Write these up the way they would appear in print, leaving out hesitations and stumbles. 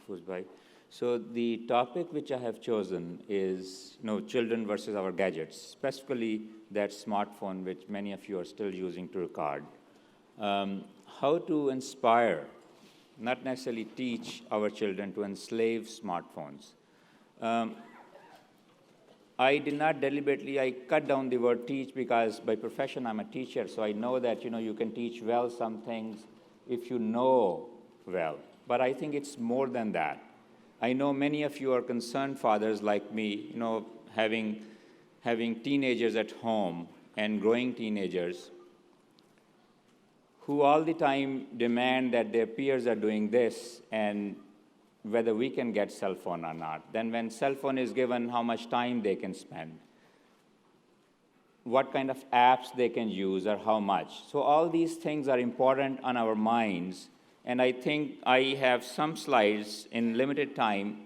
Mahfouz So the topic which I have chosen is, children versus our gadgets, specifically that smartphone which many of you are still using to record. How to inspire, not necessarily teach our children to enslave smartphones. I did not deliberately, I cut down the word teach because by profession I'm a teacher, so I know that, you can teach well some things if you know well. But I think it's more than that. I know many of you are concerned fathers like me, having teenagers at home and growing teenagers who all the time demand that their peers are doing this and whether we can get cell phone or not. Then when cell phone is given, how much time they can spend, what kind of apps they can use or how much. So all these things are important on our minds. And I think I have some slides in limited time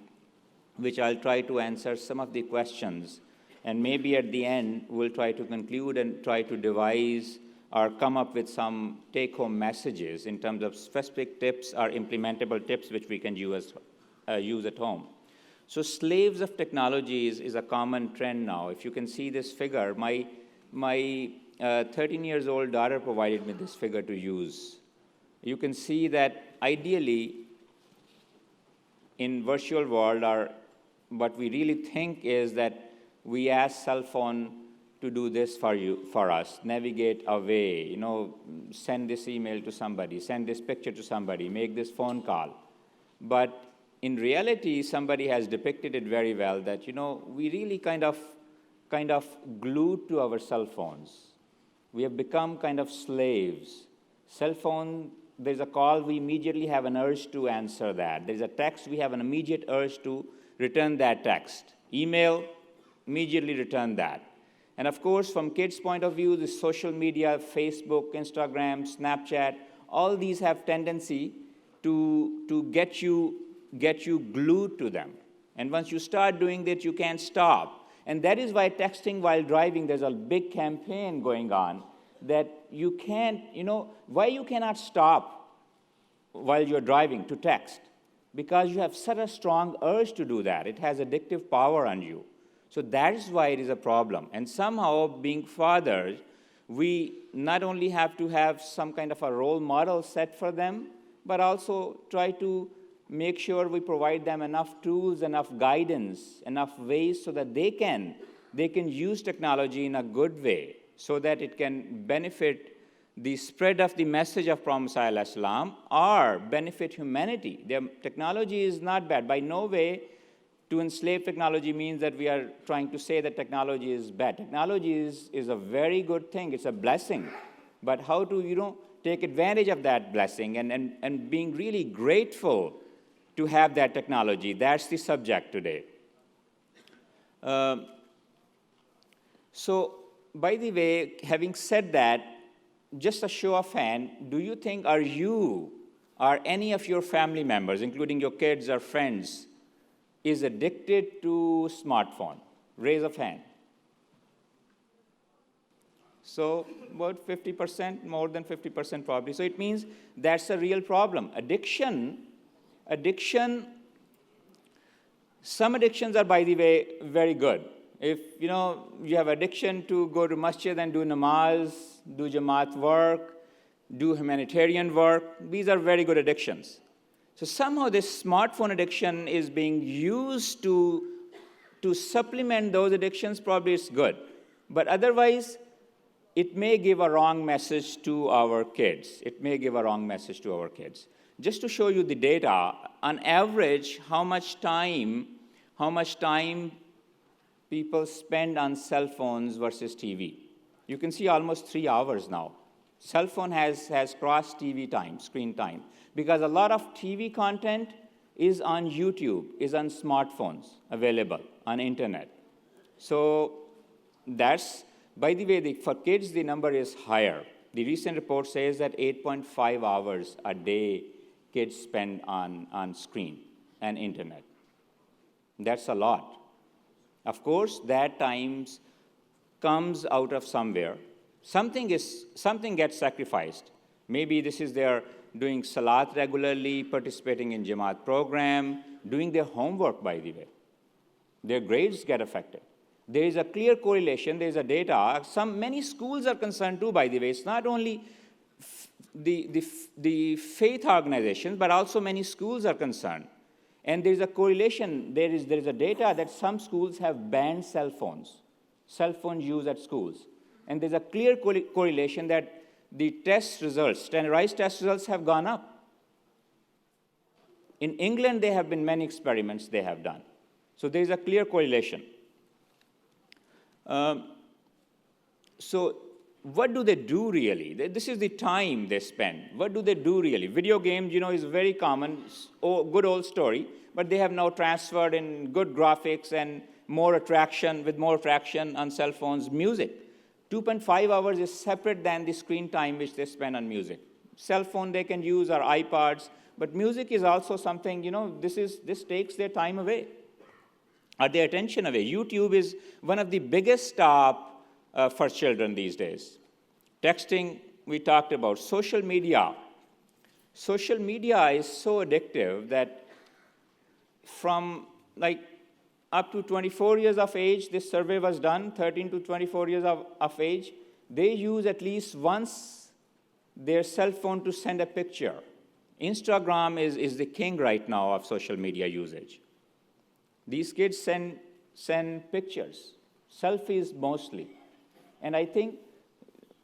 which I'll try to answer some of the questions. And maybe at the end, we'll try to conclude and try to devise or come up with some take-home messages in terms of specific tips or implementable tips which we can use at home. So slaves of technology is a common trend now. If you can see this figure, my 13-year-old daughter provided me this figure to use. You can see that ideally in virtual world, what we really think is that we ask cell phone to do this for us, navigate away, send this email to somebody, send this picture to somebody, make this phone call. But in reality, somebody has depicted it very well that, we really kind of glued to our cell phones. We have become kind of slaves. Cell phone, there's a call, we immediately have an urge to answer that. There's a text, we have an immediate urge to return that text. Email, immediately return that. And of course, from kids' point of view, the social media, Facebook, Instagram, Snapchat, all these have tendency to get you glued to them. And once you start doing that, you can't stop. And that is why texting while driving, there's a big campaign going on that you can't, why you cannot stop while you're driving to text? Because you have such a strong urge to do that. It has addictive power on you. So that is why it is a problem. And somehow, being fathers, we not only have to have some kind of a role model set for them, but also try to make sure we provide them enough tools, enough guidance, enough ways so that they can use technology in a good way, so that it can benefit the spread of the message of Prophet ﷺ or benefit humanity. The technology is not bad. By no way to enslave technology means that we are trying to say that technology is bad. Technology is a very good thing. It's a blessing. But how to, take advantage of that blessing and being really grateful to have that technology. That's the subject today. So, by the way, having said that, just a show of hand, do you think you or any of your family members, including your kids or friends, is addicted to smartphone? Raise of hand. So about 50%, more than 50% probably. So it means that's a real problem. Addiction, some addictions are, by the way, very good. If, you have addiction to go to masjid and do namaz, do jamaat work, do humanitarian work, these are very good addictions. So somehow this smartphone addiction is being used to supplement those addictions. Probably it's good. But otherwise, it may give a wrong message to our kids. Just to show you the data, on average, how much time people spend on cell phones versus TV. You can see almost 3 hours now. Cell phone has crossed TV time, screen time, because a lot of TV content is on YouTube, is on smartphones, available on internet. So that's, by the way, for kids, the number is higher. The recent report says that 8.5 hours a day kids spend on screen and internet. That's a lot. Of course, that time comes out of somewhere. Something gets sacrificed. Maybe this is they're doing salat regularly, participating in Jamaat program, doing their homework, by the way. Their grades get affected. There is a clear correlation, there is a data. Many schools are concerned too, by the way. It's not only the faith organizations, but also many schools are concerned. And there is a correlation, there is a data that some schools have banned cell phone use at schools. And there's a clear correlation that the test results, standardized test results have gone up. In England, there have been many experiments they have done. So there's a clear correlation. So what do they do really? This is the time they spend. What do they do really? Video games, is very common, good old story, but they have now transferred in good graphics and more attraction on cell phones. Music, 2.5 hours is separate than the screen time which they spend on music. Cell phone they can use or iPods, but music is also something, this takes their time away, or their attention away. YouTube is one of the biggest stop for children these days. Texting, we talked about. Social media. Social media is so addictive that from up to 24 years of age, this survey was done, 13 to 24 years of age, they use at least once their cell phone to send a picture. Instagram is the king right now of social media usage. These kids send pictures, selfies mostly. And I think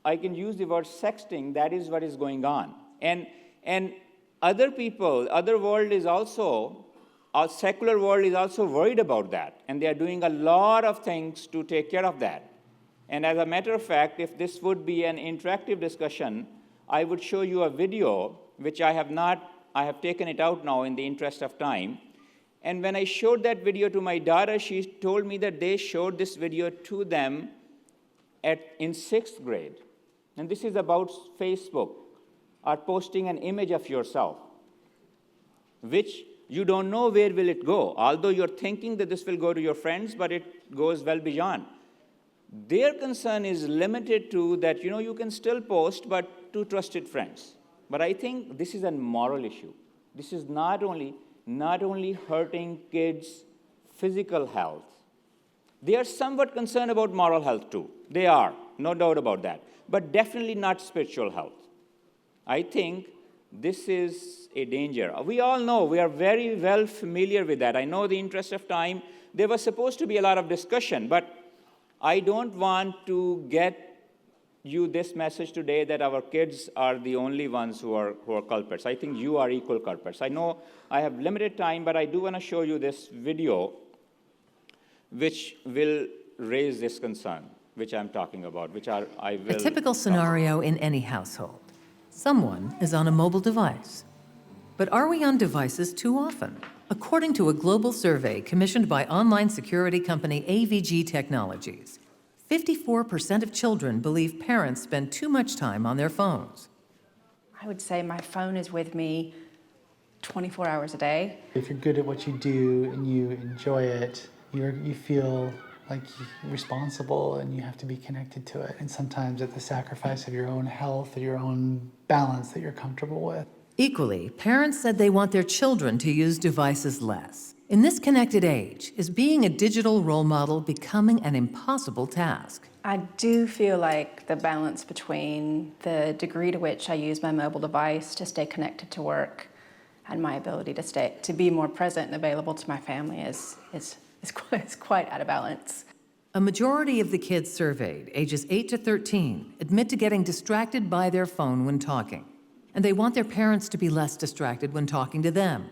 I can use the word sexting, that is what is going on. And other people, other world is also, our secular world is also worried about that. And they are doing a lot of things to take care of that. And as a matter of fact, if this would be an interactive discussion, I would show you a video, which I have taken it out now in the interest of time. And when I showed that video to my daughter, she told me that they showed this video to them in 6th grade. And this is about Facebook, or posting an image of yourself, which you don't know where will it go, although you're thinking that this will go to your friends, but it goes well beyond. Their concern is limited to that, you can still post, but to trusted friends. But I think this is a moral issue. This is not only hurting kids' physical health. They are somewhat concerned about moral health too. They are, no doubt about that. But definitely not spiritual health. I think this is a danger. We all know, we are very well familiar with that. I know the interest of time, there was supposed to be a lot of discussion, but I don't want to get you this message today that our kids are the only ones who are culprits. I think you are equal culprits. I know I have limited time, but I do want to show you this video which will raise this concern, which I'm talking about, which I will... A typical scenario in any household. Someone is on a mobile device. But are we on devices too often? According to a global survey commissioned by online security company AVG Technologies, 54% of children believe parents spend too much time on their phones. I would say my phone is with me 24 hours a day. If you're good at what you do and you enjoy it, you feel like you're responsible and you have to be connected to it. And sometimes at the sacrifice of your own health or your own balance that you're comfortable with. Equally, parents said they want their children to use devices less. In this connected age, is being a digital role model becoming an impossible task? I do feel like the balance between the degree to which I use my mobile device to stay connected to work and my ability to be more present and available to my family is quite out of balance. A majority of the kids surveyed, ages 8 to 13, admit to getting distracted by their phone when talking. And they want their parents to be less distracted when talking to them.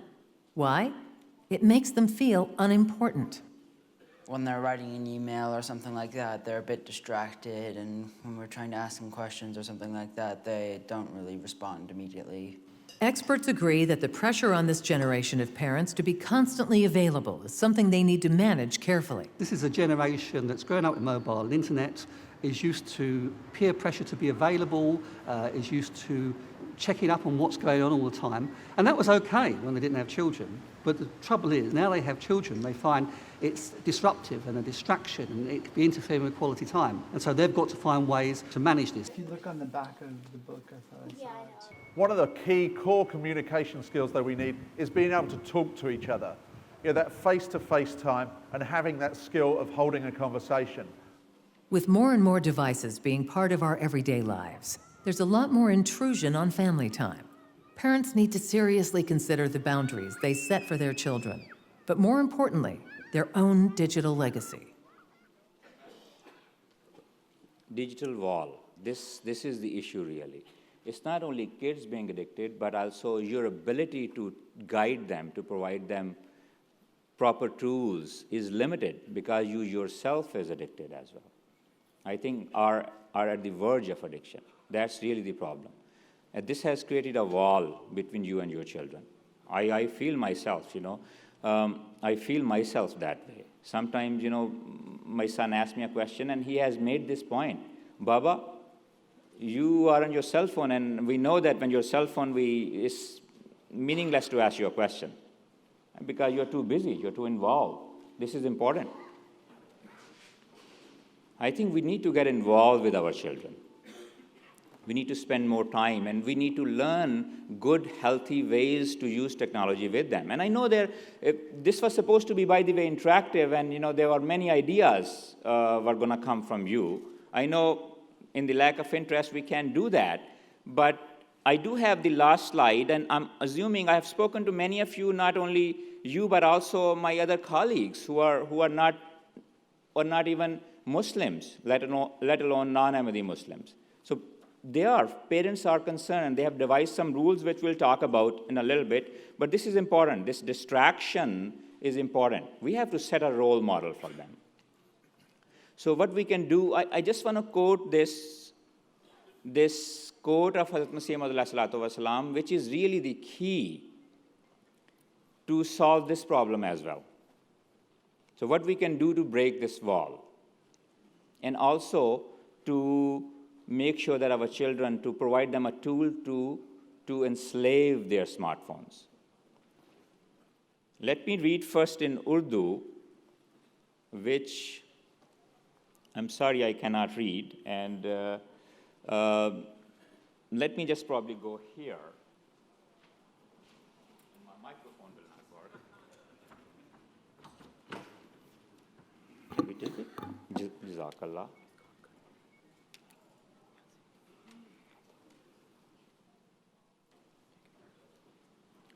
Why? It makes them feel unimportant. When they're writing an email or something like that, they're a bit distracted, and when we're trying to ask them questions or something like that, they don't really respond immediately. Experts agree that the pressure on this generation of parents to be constantly available is something they need to manage carefully. This is a generation that's grown up with mobile and internet, is used to peer pressure to be available, is used to checking up on what's going on all the time. And that was okay when they didn't have children. But the trouble is, now they have children, they find it's disruptive and a distraction, and it could be interfering with quality time. And so they've got to find ways to manage this. If you look on the back of the book, I thought I saw it. One of the key core communication skills that we need is being able to talk to each other. That face-to-face time and having that skill of holding a conversation. With more and more devices being part of our everyday lives, there's a lot more intrusion on family time. Parents need to seriously consider the boundaries they set for their children, but more importantly, their own digital legacy. Digital wall, this is the issue really. It's not only kids being addicted, but also your ability to guide them, to provide them proper tools is limited because you yourself is addicted as well. I think are at the verge of addiction. That's really the problem. And this has created a wall between you and your children. I feel myself, I feel myself that way. Sometimes, my son asks me a question and he has made this point. Baba, you are on your cell phone, and we know that when your cell phone, it's meaningless to ask you a question because you're too busy, you're too involved. This is important. I think we need to get involved with our children. We need to spend more time, and we need to learn good, healthy ways to use technology with them. And I know this was supposed to be, by the way, interactive, and there were many ideas were going to come from you. I know in the lack of interest, we can't do that. But I do have the last slide, and I'm assuming I have spoken to many of you, not only you, but also my other colleagues who are not even Muslims, let alone non-Ahmadi Muslims. So parents are concerned, and they have devised some rules which we'll talk about in a little bit. But this is important. This distraction is important. We have to set a role model for them. So what we can do, I just want to quote this quote of Hazrat Masih Maud, which is really the key to solve this problem as well. So what we can do to break this wall, and also to make sure that our children, to provide them a tool to enslave their smartphones. Let me read first in Urdu, which I'm sorry I cannot read, and let me just probably go here. My microphone will not work. Can we take it? Jazakallah.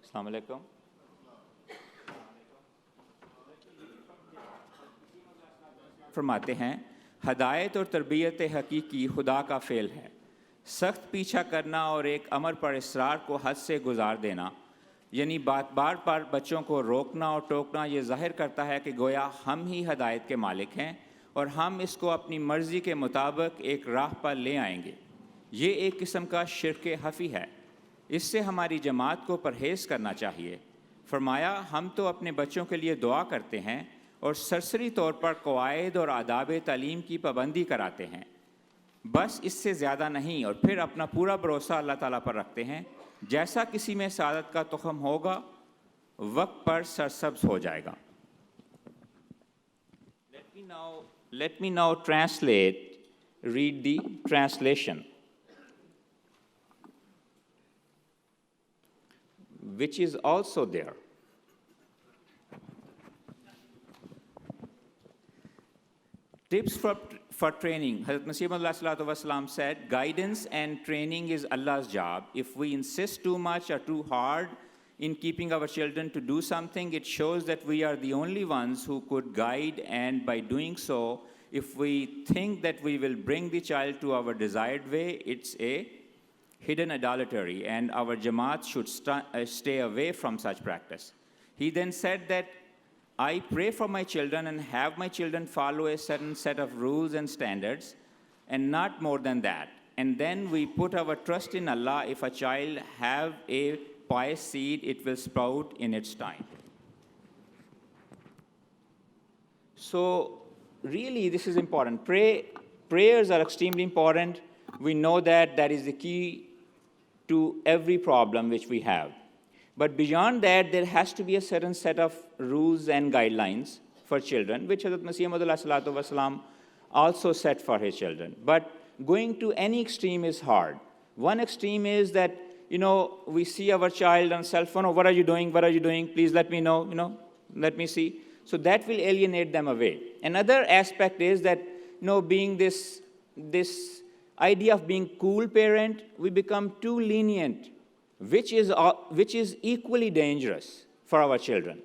Assalamu alaikum. फरमाते हैं, हदायत और तरबियत हकीकी खुदा का fail है। सख्त पीछा करना और एक अमर पर इसरार को हद से गुजार देना, यानी बार बार बच्चों को रोकना और टोकना, ये ज़ाहिर करता है कि गोया हम ही हदायत के मालिक हैं और हम इसको अपनी मर्ज़ी के मुताबिक एक राह पर ले आएंगे। ये एक किस्म का शिर्क हफ़ी है। इससे हमारी जमात को परहेज़ करना चाहिए। फरमाया, हम तो अपने बच्चों के लिए दुआ करते हैं और सरसरी तौर पर कवायद और आदाब तालीम की पाबंदी कराते हैं, बस इससे ज़्यादा नहीं, और फिर अपना पूरा भरोसा अल्लाह ताला पर रखते हैं। जैसा किसी में सादत का तुख़म होगा, वक्त पर सरसब्ज़ हो जाएगा। Let me now read the translation, which is also there. Tips for training. Hazrat Masih Maud said, guidance and training is Allah's job. If we insist too much or too hard in keeping our children to do something, it shows that we are the only ones who could guide, and by doing so, if we think that we will bring the child to our desired way, it's a hidden idolatry, and our Jamaat should stay away from such practice. He then said that, I pray for my children and have my children follow a certain set of rules and standards, and not more than that. And then we put our trust in Allah. If a child have a pious seed, it will sprout in its time. So really, this is important. Pray prayers are extremely important. We know that that is the key to every problem which we have. But beyond that, there has to be a certain set of rules and guidelines for children, which Hazrat Masih Maud also set for his children. But going to any extreme is hard. One extreme is that, we see our child on cell phone, oh, what are you doing? What are you doing? Please let me know, let me see. So that will alienate them away. Another aspect is that, being this idea of being cool parent, we become too lenient, which is equally dangerous for our children.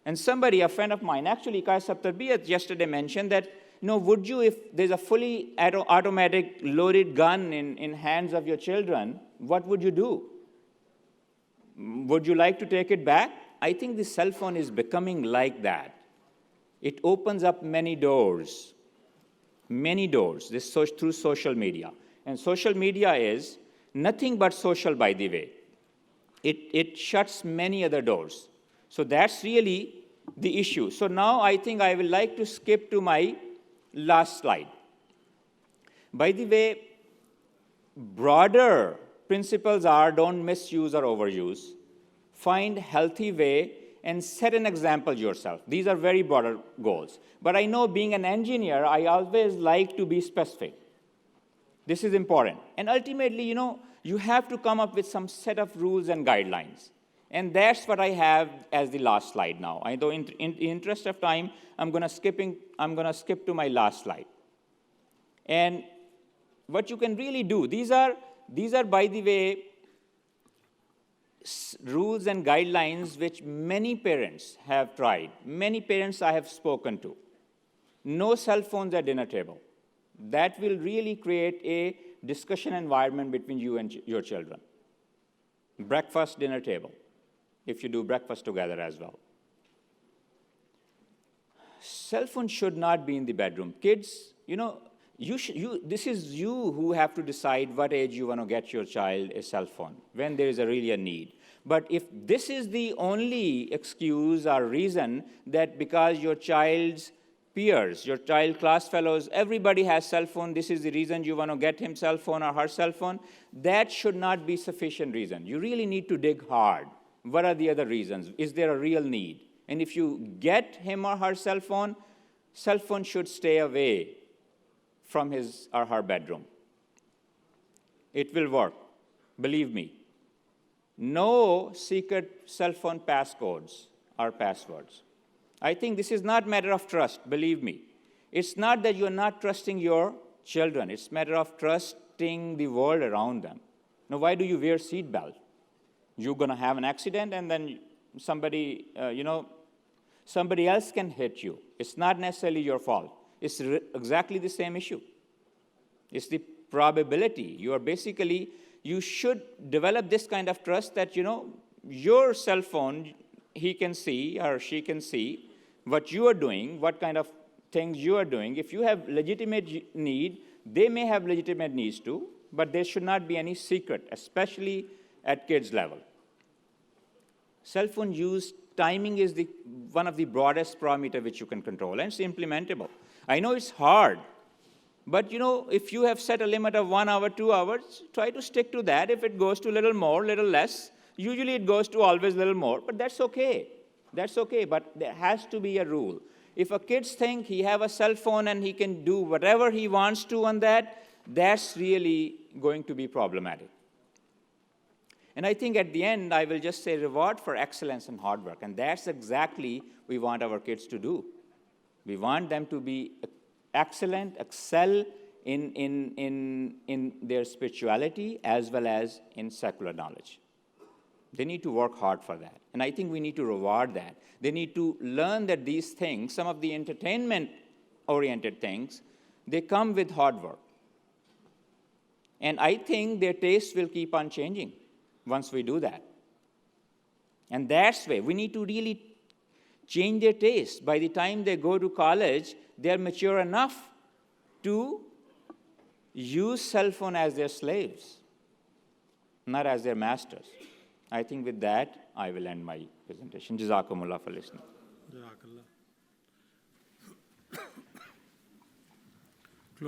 And somebody, a friend of mine, actually, Kaisab Tarbiyat yesterday mentioned that, would you, if there's a fully automatic loaded gun in hands of your children, what would you do? Would you like to take it back? I think the cell phone is becoming like that. It opens up many doors, through social media. And social media is nothing but social, by the way. It shuts many other doors. So that's really the issue. So now I think I would like to skip to my last slide. By the way, broader principles are don't misuse or overuse, find healthy way, and set an example yourself. These are very broader goals. But I know being an engineer, I always like to be specific. This is important. And ultimately, you have to come up with some set of rules and guidelines. And that's what I have as the last slide now. Though in the interest of time, I'm going to skip to my last slide. And what you can really do, these are, by the way, rules and guidelines which many parents have tried. Many parents I have spoken to. No cell phones at dinner table. That will really create a discussion environment between you and your children. Breakfast, dinner table, if you do breakfast together as well. Cell phone should not be in the bedroom. Kids, this is you who have to decide what age you want to get your child a cell phone, when there is really a need. But if this is the only excuse or reason that because your child's peers, your child class fellows, everybody has cell phone, this is the reason you want to get him cell phone or her cell phone, that should not be sufficient reason. You really need to dig hard. What are the other reasons? Is there a real need? And if you get him or her cell phone should stay away from his or her bedroom. It will work, believe me. No secret cell phone passcodes or passwords. I think this is not a matter of trust, believe me. It's not that you're not trusting your children. It's a matter of trusting the world around them. Now, why do you wear seatbelt? You're going to have an accident and then somebody else can hit you. It's not necessarily your fault. It's exactly the same issue. It's the probability. You should develop this kind of trust that, your cell phone, he can see or she can see what you are doing, what kind of things you are doing. If you have legitimate need, they may have legitimate needs too, but there should not be any secret, especially at kids' level. Cell phone use timing is one of the broadest parameter which you can control, and it's implementable. I know it's hard, but if you have set a limit of 1 hour, 2 hours, try to stick to that. If it goes to a little more, little less, usually it goes to always a little more, but that's okay. That's okay, but there has to be a rule. If a kid thinks he have a cell phone and he can do whatever he wants to on that, that's really going to be problematic. And I think at the end, I will just say reward for excellence and hard work. And that's exactly we want our kids to do. We want them to be excellent, excel in their spirituality as well as in secular knowledge. They need to work hard for that. And I think we need to reward that. They need to learn that these things, some of the entertainment-oriented things, they come with hard work. And I think their tastes will keep on changing once we do that. And that's why we need to really change their tastes. By the time they go to college, they're mature enough to use cell phone as their slaves, not as their masters. I think with that, I will end my presentation. Jazakumullah for listening. Jazakallah.